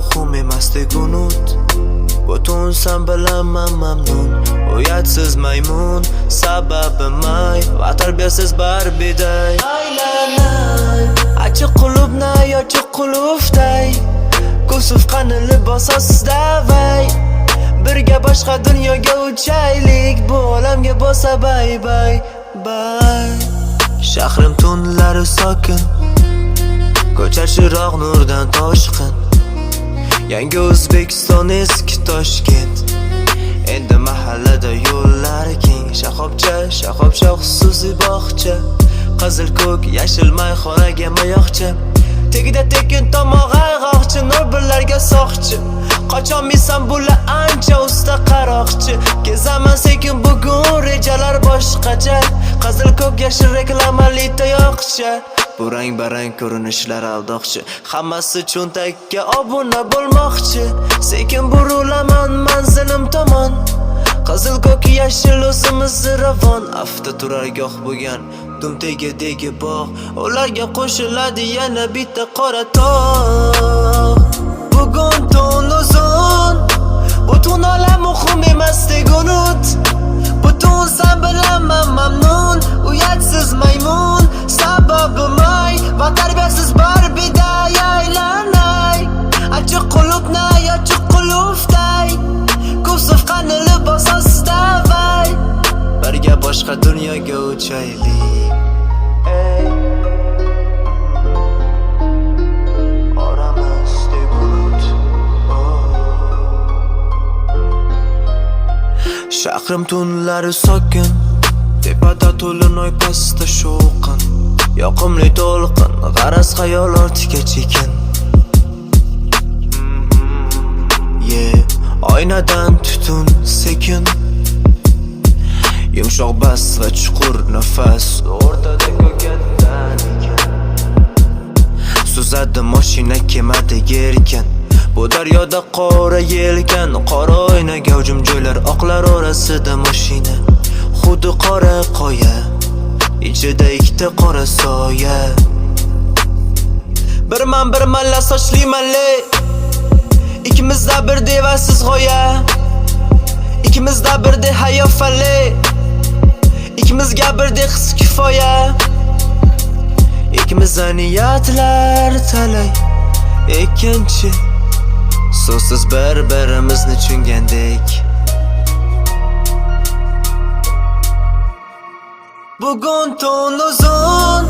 muhim emasdek unut. Butun san bilan man mamnun. Uyatsiz maymun, sababi may va tarbiyasiz barbiday. Aylanay, ochiq qulubnay, ochiq qulufday. Kusuf qani libosasiz davay. Birga boshqa dunyoga uchaylik, bu olamga bo'lsa bay bay bay. Shahrim tunlari sokin, ko'char chiroq nurdan toshqin. Yangi O'zbekiston, eski Toshkent. Endi mahallada yo'llar keng. Shaxobcha, shaxobcha xususiy bog'cha. Qizil ko'k, yashil mayxonaga mayoqcha. Tegida tekin tomoq ayg'oqchi, nurbillarga soqchi. Qochonmisan bular ancha usta qaroqchi. Kezaman sekin bugun rejalar boshqacha. Qizil ko'k, yashil reklamali tayoqcha. Bu rang barang ko'rinishlar aldoqchi. Hammasi cho'ntakka obuna bo'lmoqchi. Sekin burilaman manzilim tomon. Qizil ko'k, yashil o'zimiz ravon. Avtoturargoh bo'lgan dumtegidagi bog'. Ularga qo'shiladi yana bitta qora tog'. Bugun tun uzun, butun olam muhim emasdek unut. Butun san bilan man mamnun. Uyatsiz maymun, sababi may va tarbiyasiz barbiday. Aylanay, ochiq qulubnay, ochiq qulufday. Kusuf qani libosasiz davay. Birga boshqa dunyoga uchaylik. Shahrim tunlari sokin, tepada to'lin oy pastda shovqin. Yoqimli to'lqin, g'araz xayol ortiga chekin. Oynadan tutun sekin, yumshoq bas va chuqur nafas. O'rtada ko'katdan ekan, suzadi mashina kemadek erkin. Bu daryoda qora yelkan, qora oyna gavjum joylar, oqlar orasida mashina. Xuddi qora qoya, ichida ikkita qora soya. Birman bir malla sochli malla. Ikkimizda bir devasiz g'oya. Ikkimizda birdek hayofali. Ikkimizga birdek his kifoya. Ikkimizda niyatlar talay. Ikkinchi so'zsiz bir-birimizni tushungandek. Bugun tun uzun,